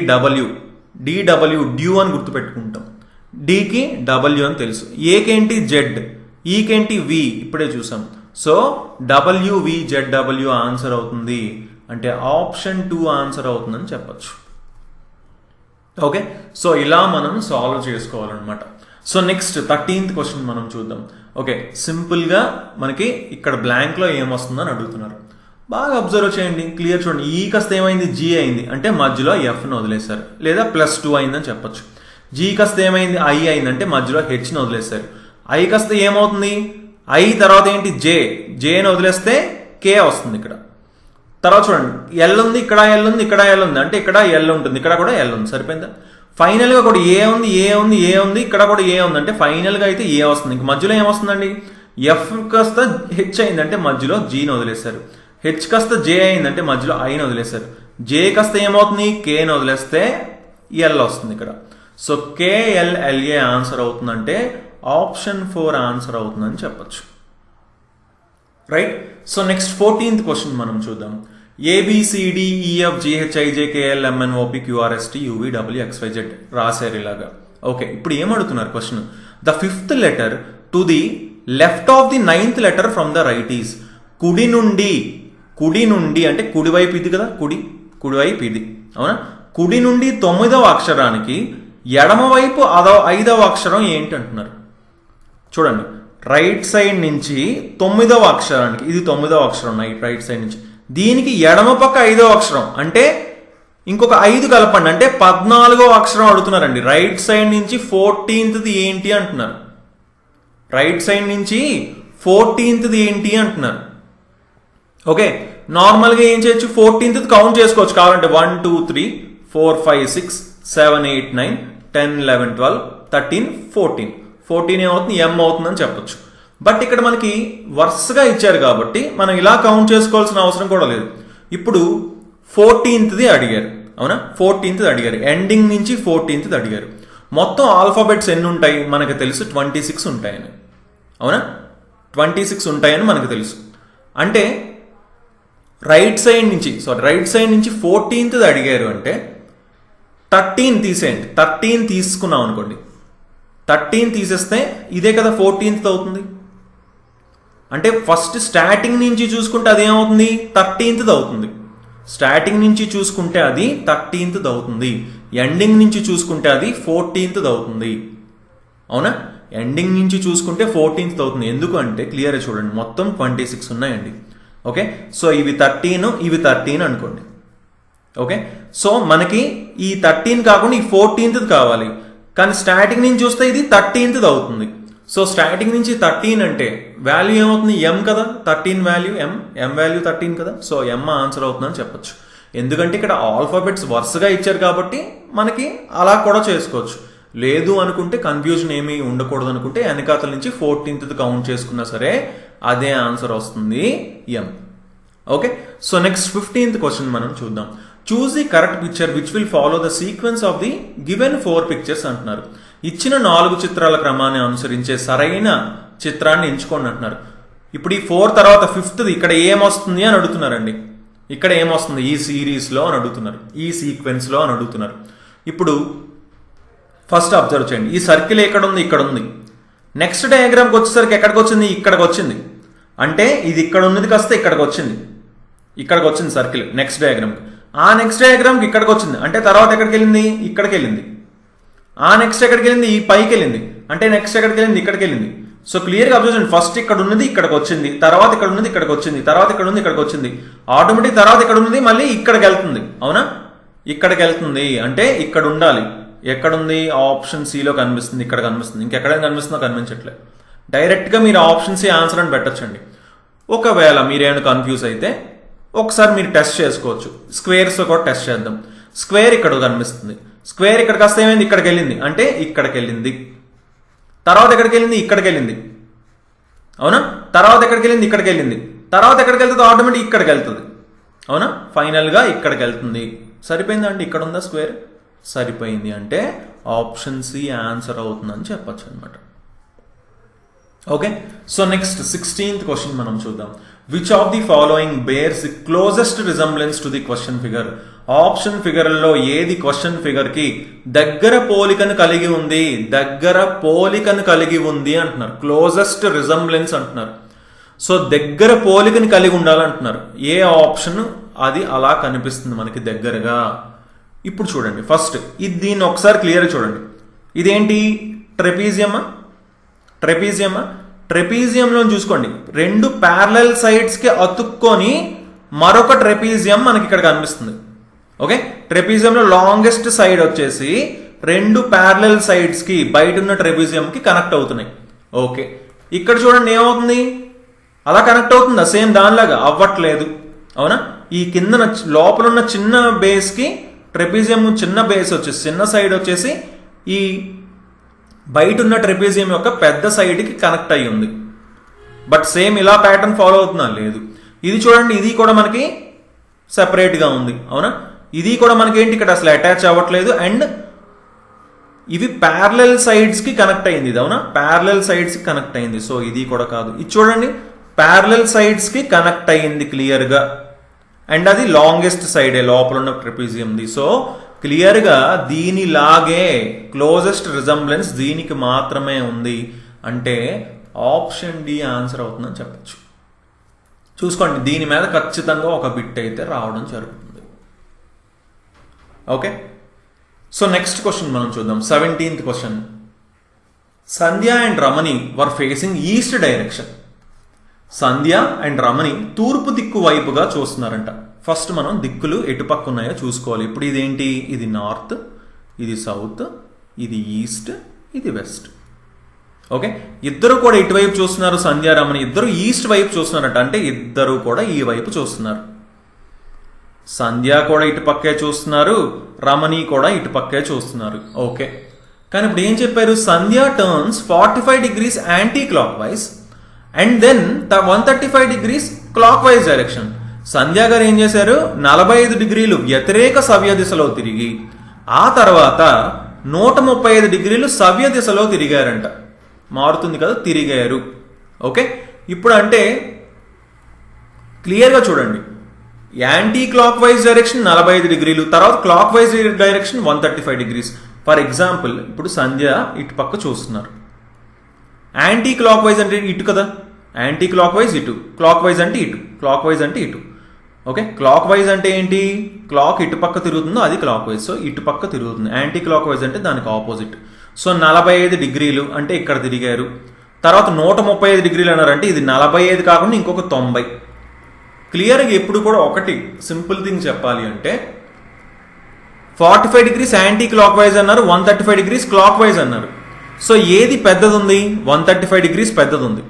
DW డ్యూ అని గుర్తుపెట్టుకుంటాం. డీకి W అని తెలుసు. ఏకేంటి జెడ్, ఈకేంటి వి ఇప్పుడే చూసాం. సో WVZW ఆన్సర్ అవుతుంది అంటే ఆప్షన్ 2 ఆన్సర్ అవుతుందని చెప్పచ్చు. ఓకే, సో ఇలా మనం సాల్వ్ చేసుకోవాలన్నమాట. సో నెక్స్ట్ 13th క్వశ్చన్ మనం చూద్దాం. ఓకే, సింపుల్గా మనకి ఇక్కడ బ్లాంక్లో ఏమొస్తుందని అడుగుతున్నారు. బాగా అబ్జర్వ్ చేయండి, క్లియర్ చూడండి. ఈ కాస్త ఏమైంది, జీ అయింది అంటే మధ్యలో ఎఫ్ని వదిలేశారు, లేదా +2 అయిందని చెప్పొచ్చు. జీ కాస్త ఏమైంది, ఐ అయిందంటే మధ్యలో హెచ్ని వదిలేశారు. ఐ కాస్త ఏమవుతుంది, ఐ తర్వాత ఏంటి, జేని వదిలేస్తే కే వస్తుంది ఇక్కడ. తర్వాత చూడండి, ఎల్ ఉంది, ఇక్కడ ఎల్ ఉంది, ఇక్కడ ఎల్ ఉంది అంటే ఇక్కడ ఎల్ ఉంటుంది, ఇక్కడ కూడా ఎల్ ఉంది. సరిపోయిందా? ఫైనల్గా కూడా ఏ ఉంది, ఇక్కడ కూడా ఏ ఉంది అంటే ఫైనల్గా అయితే ఏ వస్తుంది. ఇంక మధ్యలో ఏమొస్తుందండి, ఎఫ్ కాస్త హెచ్ అయిందంటే మధ్యలో జీని వదిలేశారు, హెచ్ కాస్త జే అయిందంటే మధ్యలో ఐని వదిలేశారు, జే కాస్త ఏమవుతుంది, కేని వదిలేస్తే ఎల్ వస్తుంది ఇక్కడ. సో KLLA ఆన్సర్ అవుతుందంటే ఆప్షన్ 4 ఆన్సర్ అవుతుందని చెప్పచ్చు. Right. So next 14th question మనం చూద్దాం. ABCDEFGHIJKLMNOPQRSTUVWXYZ రాశారు ఇలాగా. ఓకే, ఇప్పుడు ఏమడుగుతున్నారు question, the 5th letter to the left of the 9th letter from the right is. కుడి నుండి అంటే కుడివైపు ఇది కదా, కుడివైపు ఇది అవునా. కుడి నుండి 9వ అక్షరానికి ఎడమవైపు 5వ అక్షరం ఏంటి అంటున్నారు. చూడండి, రైట్ సైడ్ నుంచి 9వ అక్షరానికి, ఇది 9వ అక్షరం రైట్ సైడ్ నుంచి, దీనికి ఎడమ పక్క 5వ అక్షరం అంటే ఇంకొక 5 కలపండి అంటే 14వ అక్షరం అడుగుతున్నారండి. రైట్ సైడ్ నుంచి 14th ఏంటి అంటున్నారు. రైట్ సైడ్ నుంచి 14th ఏంటి అంటున్నారు. ఓకే, నార్మల్గా ఏం చేయొచ్చు, 14th కౌంట్ చేసుకోవచ్చు కావాలంటే. 1 2 3 4 5 6 7 8 9 10 11 12 13 14 ఏమవుతుంది, ఎం అవుతుందని చెప్పొచ్చు. బట్ ఇక్కడ మనకి వరుసగా ఇచ్చారు కాబట్టి మనం ఇలా కౌంట్ చేసుకోవాల్సిన అవసరం కూడా లేదు. ఇప్పుడు 14th అడిగారు అవునా, 14th అడిగారు, ఎండింగ్ నుంచి 14th అడిగారు. మొత్తం ఆల్ఫాబెట్స్ ఎన్ని ఉంటాయి మనకు తెలుసు, 26 ఉంటాయని అవునా, 26 ఉంటాయని మనకు తెలుసు. అంటే రైట్ సైడ్ నుంచి 14th అడిగారు అంటే 13 తీసేయండి. 13 తీసుకున్నాం అనుకోండి, 13 తీసేస్తే ఇదే కదా 14th అవుతుంది. అంటే ఫస్ట్ స్టార్టింగ్ నుంచి చూసుకుంటే అది ఏమవుతుంది, 13th అవుతుంది. స్టార్టింగ్ నుంచి చూసుకుంటే అది 13th అవుతుంది, ఎండింగ్ నుంచి చూసుకుంటే అది 14th అవుతుంది అవునా. ఎండింగ్ నుంచి చూసుకుంటే 14th అవుతుంది. ఎందుకు అంటే క్లియర్గా చూడండి, మొత్తం 26 ఉన్నాయండి. ఓకే, సో ఇవి 13 అనుకోండి. ఓకే, సో మనకి ఈ 13 కాకుండా ఈ 14th కావాలి, కానీ స్టార్టింగ్ నుంచి చూస్తే ఇది 13th అవుతుంది. సో స్టార్టింగ్ నుంచి 13 అంటే వాల్యూ ఏమవుతుంది, ఎం కదా, 13 వాల్యూ ఎం వాల్యూ 13 కదా. సో ఎం ఆన్సర్ అవుతుందని చెప్పొచ్చు. ఎందుకంటే ఇక్కడ ఆల్ఫాబెట్స్ వరుసగా ఇచ్చారు కాబట్టి మనకి అలా కూడా చేసుకోవచ్చు. లేదు అనుకుంటే కన్ఫ్యూజన్ ఏమీ ఉండకూడదు అనుకుంటే వెనకాతల నుంచి 14th కౌంట్ చేసుకున్నా సరే అదే ఆన్సర్ వస్తుంది, M. Okay, so next 15th question మనం చూద్దాం. Choose the correct picture which will follow the sequence of the given 4 pictures అంటున్నారు. ఇచ్చిన 4 చిత్రాల క్రమాన్ని అనుసరించే సరైన చిత్రాన్ని ఎంచుకోండి అంటున్నారు. ఇప్పుడు ఈ 4 తర్వాత 5th ఇక్కడ ఏమొస్తుంది అని అడుగుతున్నారండి. ఇక్కడ ఏమొస్తుంది ఈ సిరీస్లో అని అడుగుతున్నారు, ఈ సీక్వెన్స్లో అని అడుగుతున్నారు. ఇప్పుడు ఫస్ట్ అబ్జర్వ్ చేయండి, ఈ సర్కిల్ ఎక్కడ ఉంది, ఇక్కడ ఉంది. నెక్స్ట్ డయాగ్రామ్కి వచ్చేసరికి ఎక్కడికి వచ్చింది, ఇక్కడికి వచ్చింది. అంటే ఇది ఇక్కడ ఉన్నది కాస్త ఇక్కడికి వచ్చింది సర్కిల్ నెక్స్ట్ డయాగ్రామ్కి. ఆ నెక్స్ట్ డయాగ్రామ్కి ఇక్కడికి వచ్చింది అంటే తర్వాత ఎక్కడికి వెళ్ళింది, ఇక్కడికి వెళ్ళింది. ఆ నెక్స్ట్ ఎక్కడికి వెళ్ళింది, ఈ పైకి వెళ్ళింది. అంటే నెక్స్ట్ ఎక్కడికి వెళ్ళింది, ఇక్కడికి వెళ్ళింది. సో క్లియర్గా అబ్జర్వ్ చేయండి, ఫస్ట్ ఇక్కడ ఉన్నది ఇక్కడికి వచ్చింది, తర్వాత ఇక్కడ ఉన్నది ఇక్కడికి వచ్చింది, తర్వాత ఇక్కడ ఉంది ఇక్కడికి వచ్చింది, ఆటోమేటిక్ తర్వాత ఇక్కడ ఉన్నది మళ్ళీ ఇక్కడికి వెళ్తుంది అవునా. ఇక్కడికి వెళ్తుంది అంటే ఇక్కడ ఉండాలి. ఎక్కడుంది, ఆప్షన్ సిలో కనిపిస్తుంది, ఇక్కడ కనిపిస్తుంది, ఇంకెక్కడైనా కనిపిస్తుందో కనిపించట్లేదు. డైరెక్ట్గా మీరు ఆప్షన్ సి ఆన్సర్ అని పెట్టచ్చండి. ఒకవేళ మీరేమైనా కన్ఫ్యూజ్ అయితే ఒకసారి మీరు టెస్ట్ చేసుకోవచ్చు. స్క్వేర్స్ కూడా టెస్ట్ చేద్దాం. స్క్వేర్ ఇక్కడ కనిపిస్తుంది, స్క్వేర్ ఇక్కడ కాస్త ఏమైంది, ఇక్కడికి వెళ్ళింది అంటే ఇక్కడికి వెళ్ళింది. తర్వాత ఎక్కడికి వెళ్ళింది, ఇక్కడికి వెళ్ళింది అవునా. తర్వాత ఎక్కడికి వెళ్ళింది, ఇక్కడికి వెళ్ళింది. తర్వాత ఎక్కడికి వెళ్తుంది, ఆటోమేటిక్ ఇక్కడికి వెళ్తుంది అవునా. ఫైనల్గా ఇక్కడికి వెళ్తుంది. సరిపోయిందా అండి, ఇక్కడ ఉందా స్క్వేర్, సరిపోయింది. అంటే ఆప్షన్ సి ఆన్సర్ అవుతుందని చెప్పచ్చు అనమాట. Okay, so next 16th question మనం చూద్దాం. Which of the following bears the closest resemblance to the question figure option ఫిగర్లో ఏది క్వశ్చన్ ఫిగర్ కి దగ్గర పోలికను కలిగి ఉంది, దగ్గర పోలికను కలిగి ఉంది అంటున్నారు. క్లోజెస్ట్ రిజంబ్లెన్స్ అంటున్నారు. సో దగ్గర పోలికని కలిగి ఉండాలంటున్నారు. ఏ ఆప్షన్ అది అలా కనిపిస్తుంది మనకి దగ్గరగా. ఇప్పుడు చూడండి ఫస్ట్ దీన్ని ఒకసారి క్లియర్ చూడండి. ఇదేంటి? ట్రెపీజియమా? ట్రెపీజియంలో చూసుకోండి, రెండు ప్యారలల్ సైడ్స్ కి అతుక్కొని మరొక ట్రెపీజియం మనకి ఇక్కడ కనిపిస్తుంది. ఓకే, ట్రెపీజియంలో లాంగెస్ట్ సైడ్ వచ్చేసి రెండు ప్యారలల్ సైడ్స్ కి బయట ఉన్న ట్రెపీజియం కి కనెక్ట్ అవుతున్నాయి. ఓకే, ఇక్కడ చూడండి ఏమవుతుంది? అలా కనెక్ట్ అవుతుందా? సేమ్ దానిలాగా అవ్వట్లేదు. అవునా? ఈ కింద లోపల ఉన్న చిన్న బేస్ కి ట్రెపీజియం చిన్న బేస్ వచ్చేసి చిన్న సైడ్ వచ్చేసి ఈ బయట ఉన్న ట్రెపీజియం యొక్క పెద్ద సైడ్ కి కనెక్ట్ అయ్యి ఉంది. బట్ సేమ్ ఇలా ప్యాటర్న్ ఫాలో అవుతుందా? లేదు. ఇది చూడండి, ఇది కూడా మనకి సెపరేట్ గా ఉంది. అవునా? ఇది కూడా మనకి ఏంటి ఇక్కడ అసలు అటాచ్ అవ్వట్లేదు. అండ్ ఇవి ప్యారలల్ సైడ్స్ కి కనెక్ట్ అయింది. ఇది అవునా? ప్యారలల్ సైడ్స్ కి కనెక్ట్ అయింది. సో ఇది కూడా కాదు. ఇది చూడండి, ప్యారలల్ సైడ్స్ కి కనెక్ట్ అయింది క్లియర్ గా. అండ్ అది లాంగెస్ట్ సైడ్ లోపల ఉన్న ట్రెపీజియంది. సో క్లియర్ గా దీనిలాగే క్లోజెస్ట్ రిజంబ్లెన్స్ దీనికి మాత్రమే ఉంది. అంటే ఆప్షన్ డి ఆన్సర్ అవుతుందని చెప్పచ్చు. చూసుకోండి, దీని మీద ఖచ్చితంగా ఒక బిట్ అయితే రావడం జరుగుతుంది. ఓకే, సో నెక్స్ట్ క్వశ్చన్ మనం చూద్దాం. 17th question. Sandhya and Ramani were facing east direction. Sandhya and Ramani తూర్పు దిక్కు వైపుగా చూస్తున్నారంట. ఫస్ట్ మనం దిక్కులు ఎటుపక్క ఉన్నాయో చూసుకోవాలి. ఇప్పుడు ఇదేంటి? ఇది నార్త్, ఇది సౌత్, ఇది ఈస్ట్, ఇది వెస్ట్. ఓకే, ఇద్దరు కూడా ఇటువైపు చూస్తున్నారు. సంధ్య రమణి ఇద్దరు ఈస్ట్ వైపు చూస్తున్నారంట. అంటే ఇద్దరు కూడా ఈ వైపు చూస్తున్నారు. సంధ్య కూడా ఇటుపక్కే చూస్తున్నారు, రమణి కూడా ఇటుపక్కే చూస్తున్నారు. ఓకే, కానీ ఇప్పుడు ఏం చెప్పారు? Sandhya turns 45 degrees anti clock wise and then 135 degrees clock wise direction. Sandhya garu ఏం చేశారు? 45 డిగ్రీలు వ్యతిరేక సవ్య దిశలో తిరిగి ఆ తర్వాత 135 డిగ్రీలు సవ్య దిశలో తిరిగారంట. మారుతుంది కదా, తిరిగారు. ఓకే, ఇప్పుడు అంటే క్లియర్గా చూడండి, యాంటీ క్లాక్ వైజ్ డైరెక్షన్ 45 డిగ్రీలు, తర్వాత clock wise direction 135 degrees. For example ఇప్పుడు సంధ్య ఇటు పక్క చూస్తున్నారు. యాంటీ క్లాక్ వైజ్ అంటే ఇటు కదా, యాంటీ క్లాక్ వైజ్ ఇటు, క్లాక్ వైజ్ అంటే ఇటు, క్లాక్ వైజ్ అంటే ఇటు. ఓకే, క్లాక్ వైజ్ అంటే ఏంటి? క్లాక్ ఇటు పక్క తిరుగుతుందో అది క్లాక్ వైజ్. సో ఇటు పక్క తిరుగుతుంది. యాంటీ క్లాక్ వైజ్ అంటే దానికి ఆపోజిట్. సో 45 డిగ్రీలు అంటే ఇక్కడ తిరిగారు. తర్వాత 135 డిగ్రీలు అన్నారంటే ఇది 45 కాకుండా ఇంకొక 90. క్లియర్గా ఎప్పుడు కూడా ఒకటి సింపుల్ థింగ్ చెప్పాలి అంటే 45 degrees యాంటీ క్లాక్ వైజ్ అన్నారు, 135 degrees క్లాక్ వైజ్ అన్నారు. సో ఏది పెద్దది ఉంది? 135 degrees పెద్దది ఉంది.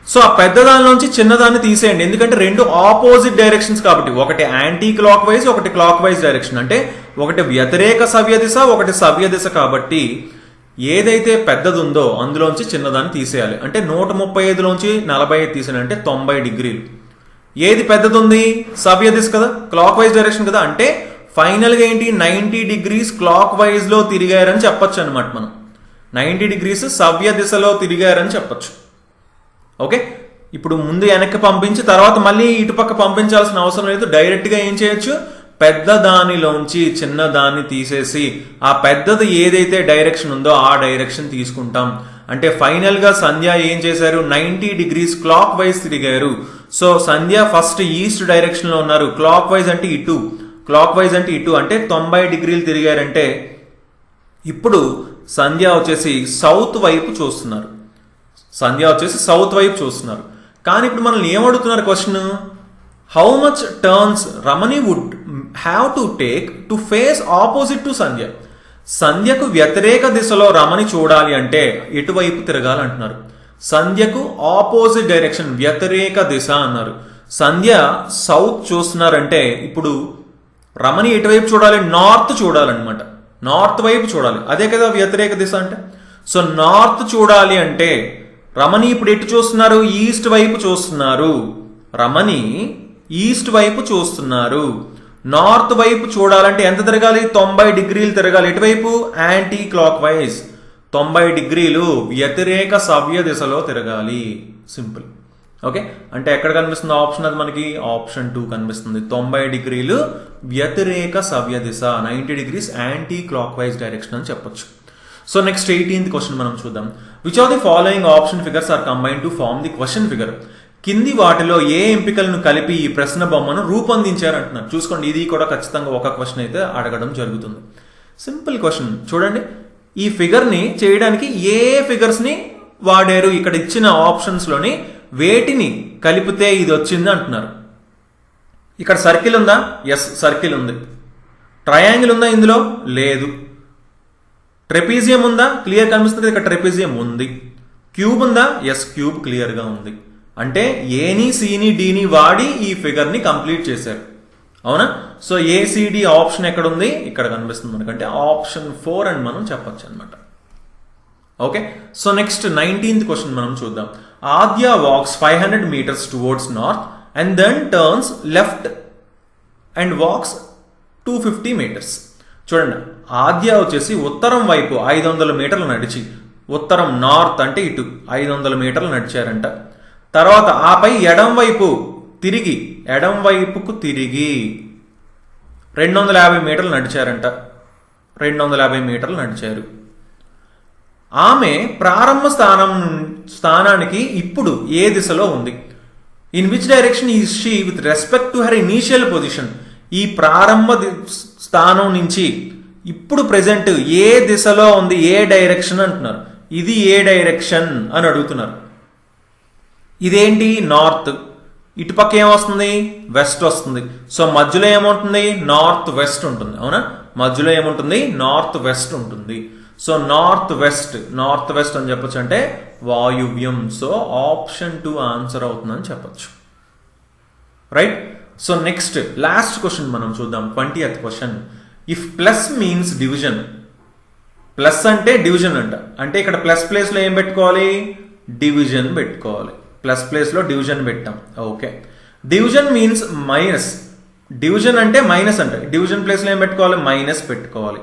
సో ఆ పెద్దదానిలోంచి చిన్నదాన్ని తీసేయండి. ఎందుకంటే రెండు ఆపోజిట్ డైరెక్షన్స్ కాబట్టి, ఒకటి యాంటీ క్లాక్ వైజ్, ఒకటి క్లాక్ వైజ్ డైరెక్షన్. అంటే ఒకటి వ్యతిరేక సవ్య దిశ, ఒకటి సవ్య దిశ కాబట్టి ఏదైతే పెద్దది ఉందో అందులోంచి చిన్నదాన్ని తీసేయాలి. అంటే 135లోంచి 45 తీసేయాలి అంటే 90 డిగ్రీలు. ఏది పెద్దది ఉంది? సవ్య దిశ కదా, క్లాక్ వైజ్ డైరెక్షన్ కదా. అంటే ఫైనల్ గా ఏంటి? 90 degrees క్లాక్ వైజ్ లో తిరిగారని చెప్పొచ్చు అనమాట. మనం 90 degrees సవ్య దిశలో తిరిగారని చెప్పొచ్చు. ఓకే, ఇప్పుడు ముందు వెనక్కి పంపించి తర్వాత మళ్ళీ ఇటుపక్క పంపించాల్సిన అవసరం లేదు. డైరెక్ట్ గా ఏం చేయొచ్చు? పెద్ద దానిలోంచి చిన్న దాన్ని తీసేసి ఆ పెద్దది ఏదైతే డైరెక్షన్ ఉందో ఆ డైరెక్షన్ తీసుకుంటాం. అంటే ఫైనల్ గా సంధ్య ఏం చేశారు? 90 degrees క్లాక్ వైజ్ తిరిగారు. సో సంధ్య ఫస్ట్ ఈస్ట్ డైరెక్షన్ లో ఉన్నారు. క్లాక్ వైజ్ అంటే ఇటు, క్లాక్ వైజ్ అంటే ఇటు, అంటే 90 డిగ్రీలు తిరిగారంటే ఇప్పుడు సంధ్య వచ్చేసి సౌత్ వైపు చూస్తున్నారు. సంధ్య వచ్చేసి సౌత్ వైపు చూస్తున్నారు. కానీ ఇప్పుడు మనల్ని ఏమడుగుతున్నారు question? How much turns Ramani would have to take to face opposite to Sandhya. సంధ్యకు వ్యతిరేక దిశలో రమణి చూడాలి అంటే ఎటువైపు తిరగాలంటున్నారు. సంధ్యకు ఆపోజిట్ డైరెక్షన్, వ్యతిరేక దిశ అన్నారు. సంధ్య సౌత్ చూస్తున్నారంటే ఇప్పుడు రమణి ఎటువైపు చూడాలి? నార్త్ చూడాలన్నమాట. నార్త్ వైపు చూడాలి. అదే కదా వ్యతిరేక దిశ అంటే. సో నార్త్ చూడాలి అంటే రమణి ఇప్పుడు ఎటు చూస్తున్నారు? ఈస్ట్ వైపు చూస్తున్నారు. రమణి ఈస్ట్ వైపు చూస్తున్నారు. నార్త్ వైపు చూడాలంటే ఎంత తిరగాలి? 90 డిగ్రీలు తిరగాలి. ఎటువైపు? Anti clock wise. 90 డిగ్రీలు వ్యతిరేక సవ్య దిశలో తిరగాలి. సింపుల్. ఓకే, అంటే ఎక్కడ కనిపిస్తుంది ఆప్షన్? అది మనకి ఆప్షన్ 2 కనిపిస్తుంది. 90 డిగ్రీలు వ్యతిరేక సవ్య దిశ, 90 degrees anti clock wise direction అని చెప్పొచ్చు. సో నెక్స్ట్ 18th క్వశ్చన్ మనం చూద్దాం. Which of the following option figures are combined to form the question figure? కింది వాటిలో ఏ ఎంపికలను కలిపి ఈ ప్రశ్న బొమ్మను రూపొందించారంటున్నారు. చూసుకోండి, ఇది కూడా ఖచ్చితంగా ఒక క్వశ్చన్ అయితే అడగడం జరుగుతుంది. సింపుల్ క్వశ్చన్ చూడండి. ఈ ఫిగర్ని చేయడానికి ఏ ఫిగర్స్ని వాడారు? ఇక్కడ ఇచ్చిన ఆప్షన్స్లోని వేటిని కలిపితే ఇది వచ్చింది అంటున్నారు. ఇక్కడ సర్కిల్ ఉందా? ఎస్, సర్కిల్ ఉంది. ట్రయాంగిల్ ఉందా ఇందులో? లేదు. ట్రెపీజియం ఉందా? క్లియర్ కనిపిస్తుంది, ఇక్కడ ట్రెపీజియం ఉంది. క్యూబ్ ఉందా? ఎస్, క్యూబ్ క్లియర్గా ఉంది. అంటే ఏని, సిని, డిని వాడి ఈ ఫిగర్ని కంప్లీట్ చేశారు. అవునా? సో ఏసిడి ఆప్షన్ ఎక్కడ ఉంది? ఇక్కడ కనిపిస్తుంది మనకంటే ఆప్షన్ 4 అని మనం చెప్పొచ్చు అనమాట. Okay, so next 19th question మనం చూద్దాం. Adya walks 500 meters towards north and then turns left and walks 250 meters. చూడండి, ఆద్య వచ్చేసి ఉత్తరం వైపు 500 మీటర్లు నడిచి, ఉత్తరం నార్త్ అంటే ఇటు 500 మీటర్లు నడిచారంట. తర్వాత ఆపై ఎడం వైపుకు తిరిగి 250 మీటర్లు నడిచారంట. 250 మీటర్లు నడిచారు. ఆమె ప్రారంభ స్థానానికి ఇప్పుడు ఏ దిశలో ఉంది? In which direction is she with respect to her initial position? ఈ ప్రారంభ స్థానం నుంచి ఇప్పుడు ప్రెజెంట్ ఏ దిశలో ఉంది? ఏ డైరెక్షన్ అంటున్నారు. ఇది ఏ డైరెక్షన్ అని అడుగుతున్నారు. ఇదేంటి? నార్త్. ఇటుపక్క ఏమొస్తుంది? వెస్ట్ వస్తుంది. సో మధ్యలో ఏముంటుంది? నార్త్ వెస్ట్ ఉంటుంది. అవునా? మధ్యలో ఏముంటుంది? నార్త్ వెస్ట్ ఉంటుంది. సో నార్త్ వెస్ట్ అని చెప్పొచ్చు, అంటే వాయువ్యం. సో ఆప్షన్ 2 ఆన్సర్ అవుతుందని చెప్పొచ్చు. Right. So next last question మనం చూద్దాం. 20th question. If plus means division, plus అంటే డివిజన్ అంట. అంటే ఇక్కడ ప్లస్ ప్లేస్ లో ఏం పెట్టుకోవాలి? డివిజన్ పెట్టుకోవాలి. ప్లస్ ప్లేస్ లో డివిజన్ పెట్టాం. Okay, division means minus. Division అంటే మైనస్ అంట. డివిజన్ ప్లేస్ లో ఏం పెట్టుకోవాలి? మైనస్ పెట్టుకోవాలి.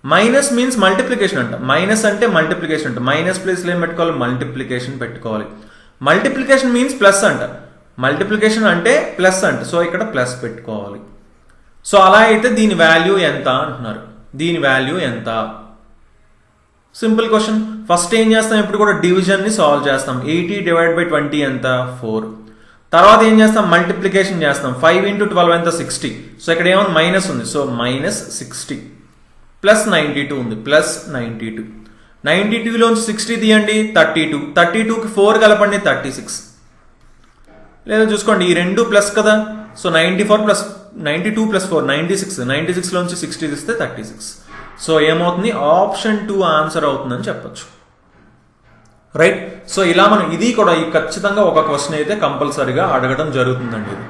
మైనస్ మీన్స్ మల్టిప్లికేషన్ అంట. మైనస్ అంటే మల్టిప్లికేషన్ అంట. మైనస్ ప్లేస్ లో ఏం పెట్టుకోవాలి? మల్టిప్లికేషన్ పెట్టుకోవాలి. మల్టిప్లికేషన్ మీన్స్ ప్లస్ అంట. మల్టిప్లికేషన్ అంటే ప్లస్ అంట. సో ఇక్కడ ప్లస్ పెట్టుకోవాలి. సో అలా అయితే దీని వాల్యూ ఎంత అంటున్నారు. దీని వాల్యూ ఎంత? Simple question. ఫస్ట్ ఏం చేస్తాం? ఇప్పుడు కూడా డివిజన్ ని సాల్వ్ చేస్తాం. 80 / 20 ఎంత? 4. తర్వాత ఏం చేస్తాం? మల్టిప్లికేషన్ చేస్తాం. 5 × 12 ఎంత? 60. సో ఇక్కడ ఏమో మైనస్ ఉంది. సో -60 ప్లస్ 92 ఉంది. ప్లస్ 92. 92లోంచి 60 తీయండి, 32. 32కి 4 కలపండి, 36. లేదా చూసుకోండి, ఈ రెండు ప్లస్ కదా. So 94 plus 92 plus 4 96. 96లోంచి 60 తీస్తే 36. సో ఏమవుతుంది? ఆప్షన్ 2 ఆన్సర్ అవుతుందని చెప్పొచ్చు. రైట్. సో ఇలా మనం ఇది కూడా ఖచ్చితంగా ఒక క్వశ్చన్ అయితే కంపల్సరీగా అడగడం జరుగుతుందండి ఇది.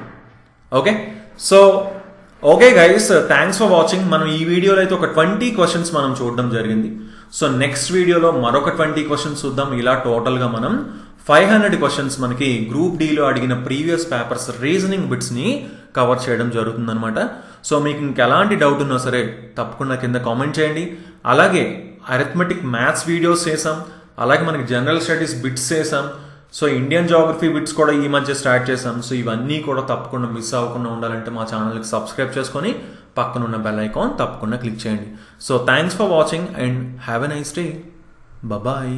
Okay, so okay guys, thanks for watching. మనం ఈ వీడియోలో అయితే ఒక 20 క్వశ్చన్స్ మనం చూడడం జరిగింది. సో నెక్స్ట్ వీడియోలో మరొక 20 క్వశ్చన్స్ చూద్దాం. ఇలా టోటల్గా మనం 500 క్వశ్చన్స్ మనకి గ్రూప్ డీలో అడిగిన ప్రీవియస్ పేపర్స్ రీజనింగ్ బిట్స్ని కవర్ చేయడం జరుగుతుంది అనమాట. సో మీకు ఇంకెలాంటి డౌట్ ఉన్నా సరే తప్పకుండా కింద కామెంట్ చేయండి. అలాగే అరిథమెటిక్ మ్యాథ్స్ వీడియోస్ చేసాం, అలాగే మనకి జనరల్ స్టడీస్ బిట్స్ చేసాం. సో ఇండియన్ జాగ్రఫీ బిట్స్ కూడా ఈ మధ్య స్టార్ట్ చేసాం. సో ఇవన్నీ కూడా తప్పకుండా మిస్ అవ్వకుండా ఉండాలంటే మా ఛానల్కి సబ్స్క్రైబ్ చేసుకొని పక్కనున్న బెల్ ఐకాన్ తప్పకుండా క్లిక్ చేయండి. So thanks for watching and have a nice day. Bye.